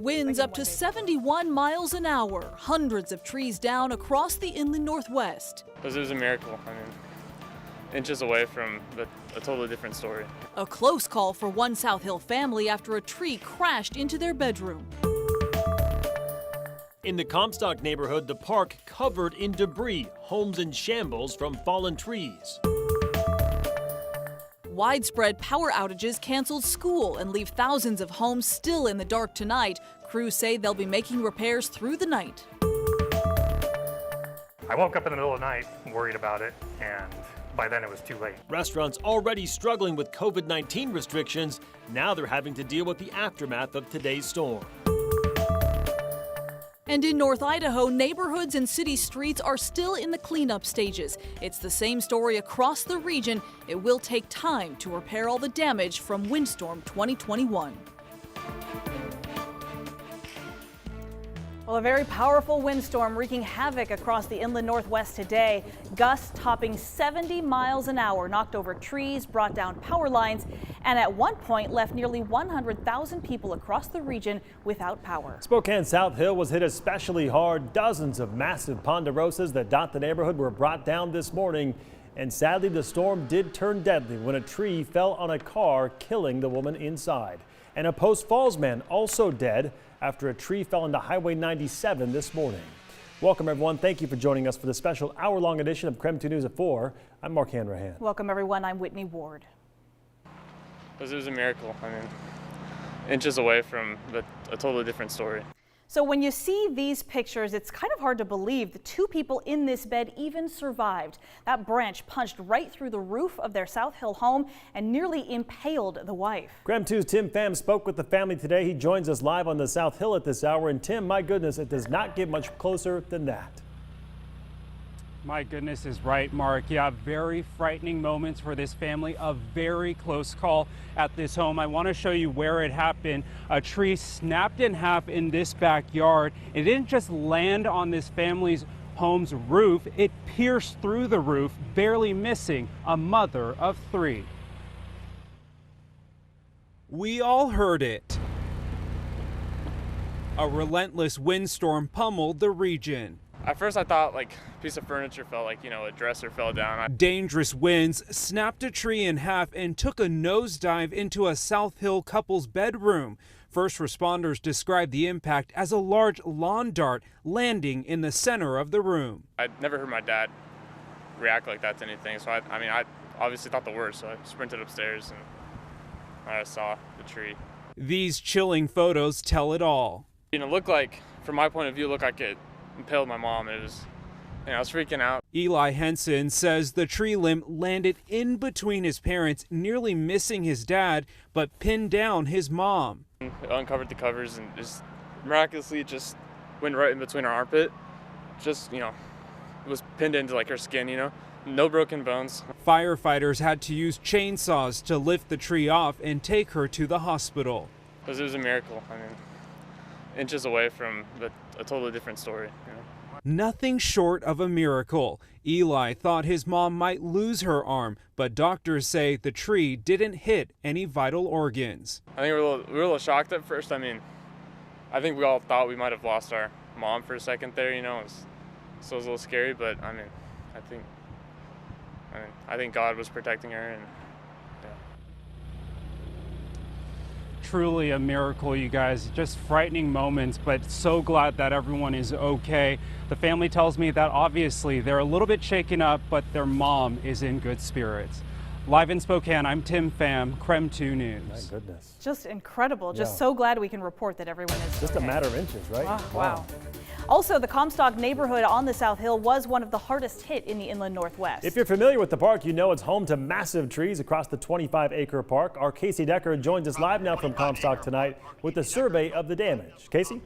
Winds up to 71 miles an hour, hundreds of trees down across the inland northwest. It was a miracle. I mean, inches away from a totally different story. A close call for one South Hill family after a tree crashed into their bedroom. In the Comstock neighborhood, the park covered in debris, homes in shambles from fallen trees. Widespread power outages canceled school and leave thousands of homes still in the dark tonight. Crews say they'll be making repairs through the night. I woke up in the middle of the night worried about it, and by then it was too late. Restaurants already struggling with COVID-19 restrictions. Now they're having to deal with the aftermath of today's storm. And in North Idaho, neighborhoods and city streets are still in the cleanup stages. It's the same story across the region. It will take time to repair all the damage from Windstorm 2021. Well, a very powerful windstorm wreaking havoc across the inland northwest today. Gusts topping 70 miles an hour knocked over trees, brought down power lines, and at one point left nearly 100,000 people across the region without power. Spokane South Hill was hit especially hard. Dozens of massive ponderosas that dot the neighborhood were brought down this morning. And sadly, the storm did turn deadly when a tree fell on a car, killing the woman inside. And a Post Falls man also dead after a tree fell into Highway 97 this morning. Welcome, everyone. Thank you for joining us for the special hour-long edition of KREM 2 News at 4. I'm Mark Hanrahan. Welcome, everyone. I'm Whitney Ward. It was a miracle. I mean, inches away from a totally different story. So when you see these pictures, it's kind of hard to believe the two people in this bed even survived. That branch punched right through the roof of their South Hill home and nearly impaled the wife. KREM 2's Tim Pham spoke with the family today. He joins us live on the South Hill at this hour. And Tim, my goodness, it does not get much closer than that. My goodness is right, Mark. Yeah, very frightening moments for this family. A very close call at this home. I want to show you where it happened. A tree snapped in half in this backyard. It didn't just land on this family's home's roof. It pierced through the roof, barely missing a mother of three. We all heard it. A relentless windstorm pummeled the region. At first I thought like a piece of furniture fell, like, a dresser fell down. Dangerous winds snapped a tree in half and took a nosedive into a South Hill couple's bedroom. First responders described the impact as a large lawn dart landing in the center of the room. I'd never heard my dad react like that to anything, so I obviously thought the worst, so I sprinted upstairs and I saw the tree. These chilling photos tell it all. It looked like, from my point of view, it looked like it impaled my mom. It was, I was freaking out. Eli Henson says the tree limb landed in between his parents, nearly missing his dad, but pinned down his mom. It uncovered the covers and just miraculously just went right in between her armpit. Just, it was pinned into like her skin, no broken bones. Firefighters had to use chainsaws to lift the tree off and take her to the hospital. It was a miracle. I mean, inches away from a totally different story. Nothing short of a miracle. Eli thought his mom might lose her arm, but doctors say the tree didn't hit any vital organs. I think we were a little shocked at first. I mean, I think we all thought we might have lost our mom for a second there. So it was a little scary, but I think God was protecting her. And Truly a miracle, you guys. Just frightening moments, but so glad that everyone is okay. The family tells me that obviously they're a little bit shaken up, but their mom is in good spirits. Live in Spokane, I'm Tim Pham, KREM 2 News. My goodness. Just incredible. Just so glad we can report that everyone is just okay. A matter of inches, right? Wow. Also, the Comstock neighborhood on the South Hill was one of the hardest hit in the inland northwest. If you're familiar with the park, you know it's home to massive trees across the 25-acre park. Our Casey Decker joins us live now from Comstock tonight with a survey of the damage. Casey?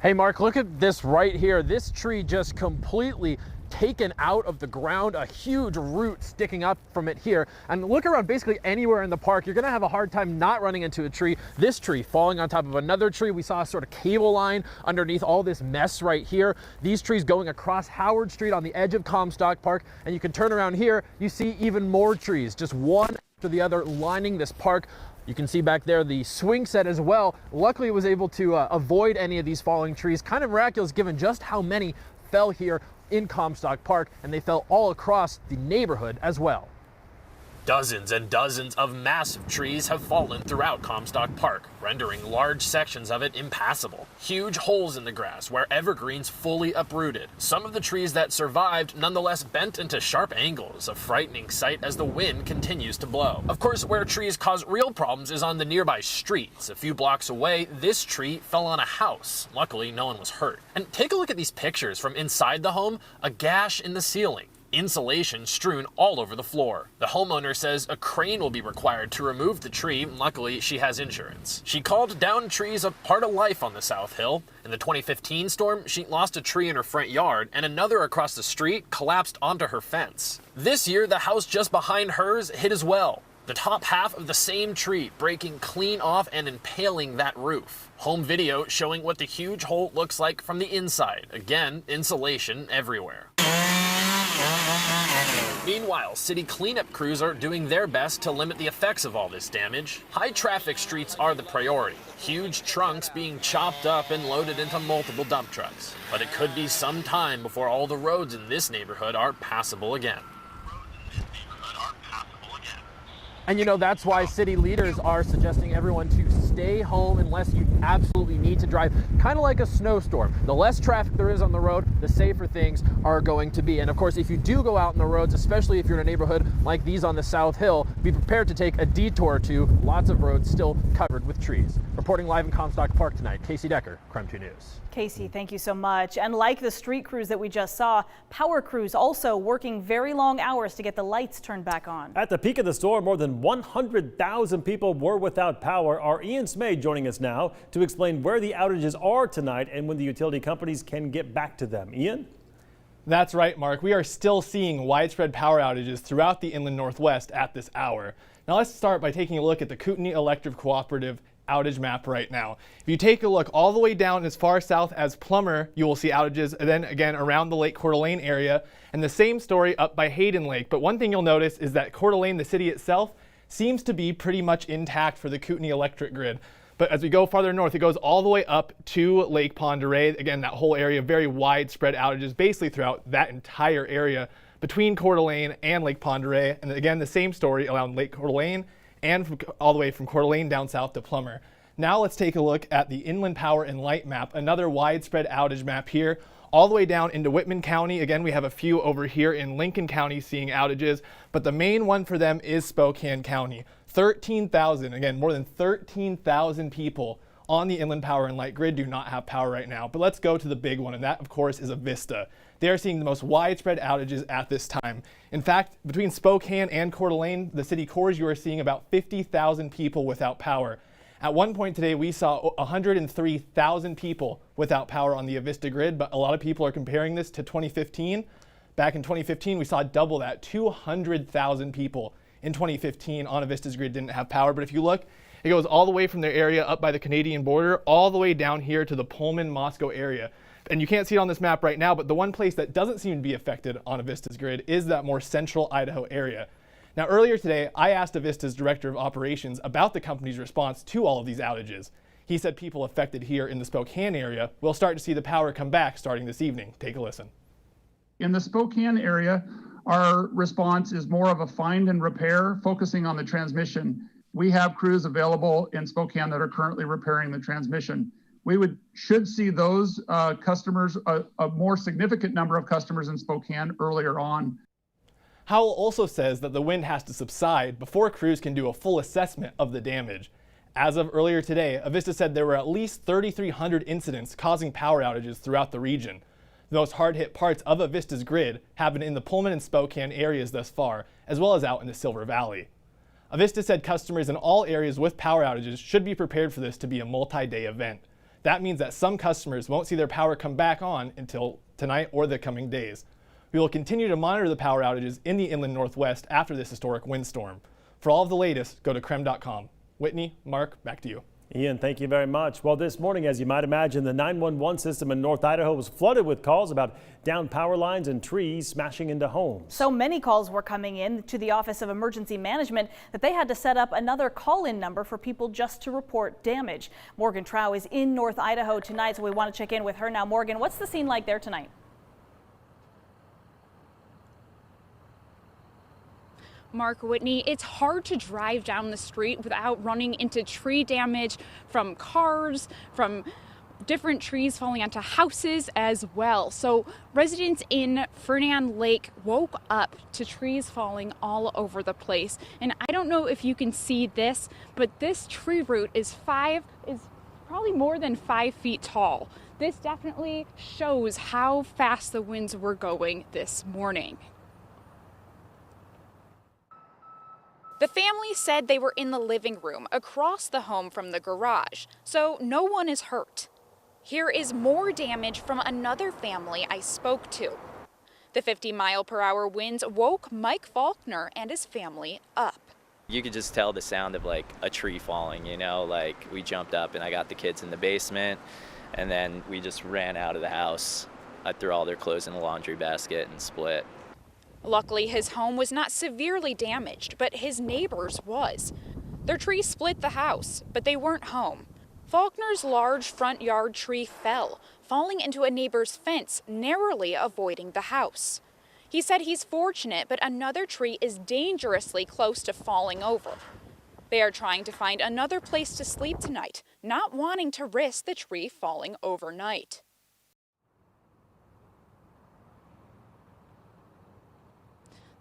Hey, Mark, look at this right here. This tree just completely taken out of the ground, a huge root sticking up from it here. And look around basically anywhere in the park, you're gonna have a hard time not running into a tree. This tree falling on top of another tree. We saw a sort of cable line underneath all this mess right here. These trees going across Howard Street on the edge of Comstock Park. And you can turn around here, you see even more trees just one To the other, lining this park. You can see back there the swing set as well. Luckily, it was able to avoid any of these falling trees. Kind of miraculous given just how many fell here in Comstock Park, and they fell all across the neighborhood as well. Dozens and dozens of massive trees have fallen throughout Comstock Park, rendering large sections of it impassable. Huge holes in the grass where evergreens fully uprooted. Some of the trees that survived nonetheless bent into sharp angles, a frightening sight as the wind continues to blow. Of course, where trees cause real problems is on the nearby streets. A few blocks away, this tree fell on a house. Luckily, no one was hurt. And take a look at these pictures from inside the home, a gash in the ceiling. Insulation strewn all over the floor. The homeowner says a crane will be required to remove the tree. Luckily, she has insurance. She called down trees a part of life on the South Hill. In the 2015 storm, she lost a tree in her front yard, and another across the street collapsed onto her fence. This year, the house just behind hers hit as well. The top half of the same tree breaking clean off and impaling that roof. Home video showing what the huge hole looks like from the inside. Again, insulation everywhere. Meanwhile, city cleanup crews are doing their best to limit the effects of all this damage. High traffic streets are the priority. Huge trunks being chopped up and loaded into multiple dump trucks. But it could be some time before all the roads in this neighborhood are passable again. And you know, that's why city leaders are suggesting everyone to stay home unless you absolutely need to drive, kind of like a snowstorm. The less traffic there is on the road, the safer things are going to be. And of course, if you do go out in the roads, especially if you're in a neighborhood like these on the South Hill, be prepared to take a detour to lots of roads still covered with trees. Reporting live in Comstock Park tonight, Casey Decker, Crime 2 News. Casey, thank you so much. And like the street crews that we just saw, power crews also working very long hours to get the lights turned back on. At the peak of the storm, more than 100,000 people were without power. Our Ian Smay joining us now to explain where the outages are tonight and when the utility companies can get back to them. Ian? That's right, Mark. We are still seeing widespread power outages throughout the inland Northwest at this hour. Now let's start by taking a look at the Kootenai Electric Cooperative outage map right now. If you take a look all the way down as far south as Plummer, you will see outages, and then again around the Lake Coeur d'Alene area, and the same story up by Hayden Lake. But one thing you'll notice is that Coeur d'Alene, the city itself, seems to be pretty much intact for the Kootenai electric grid. But as we go farther north, it goes all the way up to Lake Pend Oreille. Again, that whole area, very widespread outages basically throughout that entire area between Coeur d'Alene and Lake Pend Oreille. And again, the same story around Lake Coeur d'Alene and all the way from Coeur d'Alene down south to Plummer. Now let's take a look at the Inland Power and Light map, another widespread outage map here, all the way down into Whitman County. Again, we have a few over here in Lincoln County seeing outages, but the main one for them is Spokane County. 13,000, again, more than 13,000 people on the Inland Power and Light grid do not have power right now. But let's go to the big one, and that, of course, is Avista. They are seeing the most widespread outages at this time. In fact, between Spokane and Coeur d'Alene, the city cores, you are seeing about 50,000 people without power. At one point today, we saw 103,000 people without power on the Avista grid, but a lot of people are comparing this to 2015. Back in 2015, we saw double that. 200,000 people in 2015 on Avista's grid didn't have power. But if you look, it goes all the way from their area up by the Canadian border, all the way down here to the Pullman-Moscow area. And you can't see it on this map right now, but the one place that doesn't seem to be affected on Avista's grid is that more central Idaho area. Now, earlier today, I asked Avista's Director of Operations about the company's response to all of these outages. He said people affected here in the Spokane area will start to see the power come back starting this evening. Take a listen. In the Spokane area, our response is more of a find and repair, focusing on the transmission. We have crews available in Spokane that are currently repairing the transmission. We should see those customers, a more significant number of customers in Spokane earlier on. Howell also says that the wind has to subside before crews can do a full assessment of the damage. As of earlier today, Avista said there were at least 3,300 incidents causing power outages throughout the region. The most hard-hit parts of Avista's grid have been in the Pullman and Spokane areas thus far, as well as out in the Silver Valley. Avista said customers in all areas with power outages should be prepared for this to be a multi-day event. That means that some customers won't see their power come back on until tonight or the coming days. We will continue to monitor the power outages in the inland Northwest after this historic windstorm. For all of the latest, go to crem.com. Whitney, Mark, back to you. Ian, thank you very much. Well, this morning, as you might imagine, the 911 system in North Idaho was flooded with calls about downed power lines and trees smashing into homes. So many calls were coming in to the Office of Emergency Management that they had to set up another call-in number for people just to report damage. Morgan Trow is in North Idaho tonight, so we want to check in with her now. Morgan, what's the scene like there tonight? Mark, Whitney, it's hard to drive down the street without running into tree damage from cars, from different trees falling onto houses as well. So residents in Fernand Lake woke up to trees falling all over the place. And I don't know if you can see this, but this tree root is probably more than 5 feet tall. This definitely shows how fast the winds were going this morning. The family said they were in the living room across the home from the garage, so no one is hurt. Here is more damage from another family I spoke to. The 50-mile-per-hour winds woke Mike Faulkner and his family up. You could just tell the sound of like a tree falling, you know, like we jumped up and I got the kids in the basement and then we just ran out of the house. I threw all their clothes in a laundry basket and split. Luckily, his home was not severely damaged, but his neighbor's was. Their tree split the house, but they weren't home. Faulkner's large front yard tree fell, falling into a neighbor's fence, narrowly avoiding the house. He said he's fortunate, but another tree is dangerously close to falling over. They are trying to find another place to sleep tonight, not wanting to risk the tree falling overnight.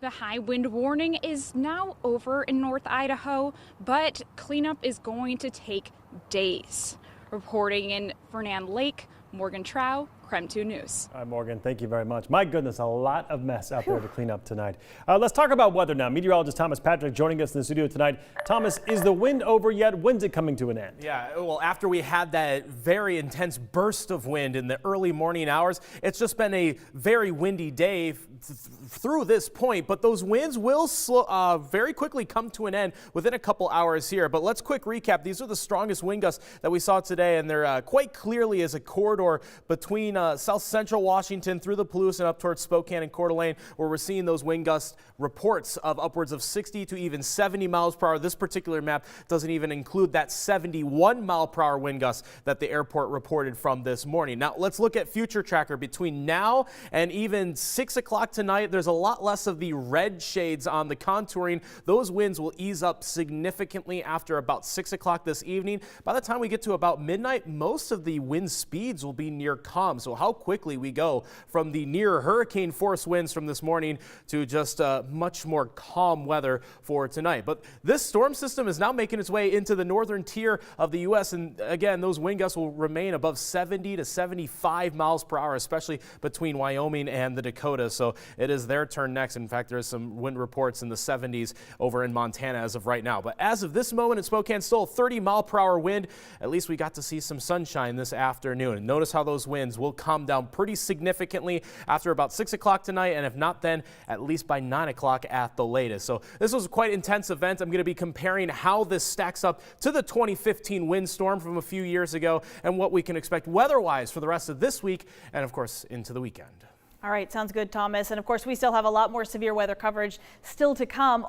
The high wind warning is now over in North Idaho, but cleanup is going to take days. Reporting in Fernand Lake, Morgan Trow, KREM 2 News. All right, Morgan, thank you very much. My goodness, a lot of mess out there to clean up tonight. Let's talk about weather now. Meteorologist Thomas Patrick joining us in the studio tonight. Thomas, is the wind over yet? When's it coming to an end? Yeah, well, after we had that very intense burst of wind in the early morning hours, it's just been a very windy day through this point, but those winds will very quickly come to an end within a couple hours here. But let's quick recap. These are the strongest wind gusts that we saw today, and they're quite clearly as a corridor between south central Washington through the Palouse and up towards Spokane and Coeur d'Alene, where we're seeing those wind gust reports of upwards of 60 to even 70 miles per hour. This particular map doesn't even include that 71 mile per hour wind gust that the airport reported from this morning. Now let's look at future tracker. Between now and even 6 o'clock tonight, there's a lot less of the red shades on the contouring. Those winds will ease up significantly after about 6 o'clock this evening. By the time we get to about midnight, most of the wind speeds will be near calm. So how quickly we go from the near hurricane force winds from this morning to just much more calm weather for tonight. But this storm system is now making its way into the northern tier of the U.S. And again, those wind gusts will remain above 70 to 75 miles per hour, especially between Wyoming and the Dakotas. So it is their turn next. In fact, there's some wind reports in the 70s over in Montana as of right now. But as of this moment in Spokane, still a 30 mile per hour wind. At least we got to see some sunshine this afternoon. And notice how those winds will calm down pretty significantly after about 6 o'clock tonight, and if not then, at least by 9 o'clock at the latest. So this was a quite intense event. I'm going to be comparing how this stacks up to the 2015 windstorm from a few years ago and what we can expect weather-wise for the rest of this week and, of course, into the weekend. All right, sounds good, Thomas. And of course, we still have a lot more severe weather coverage still to come.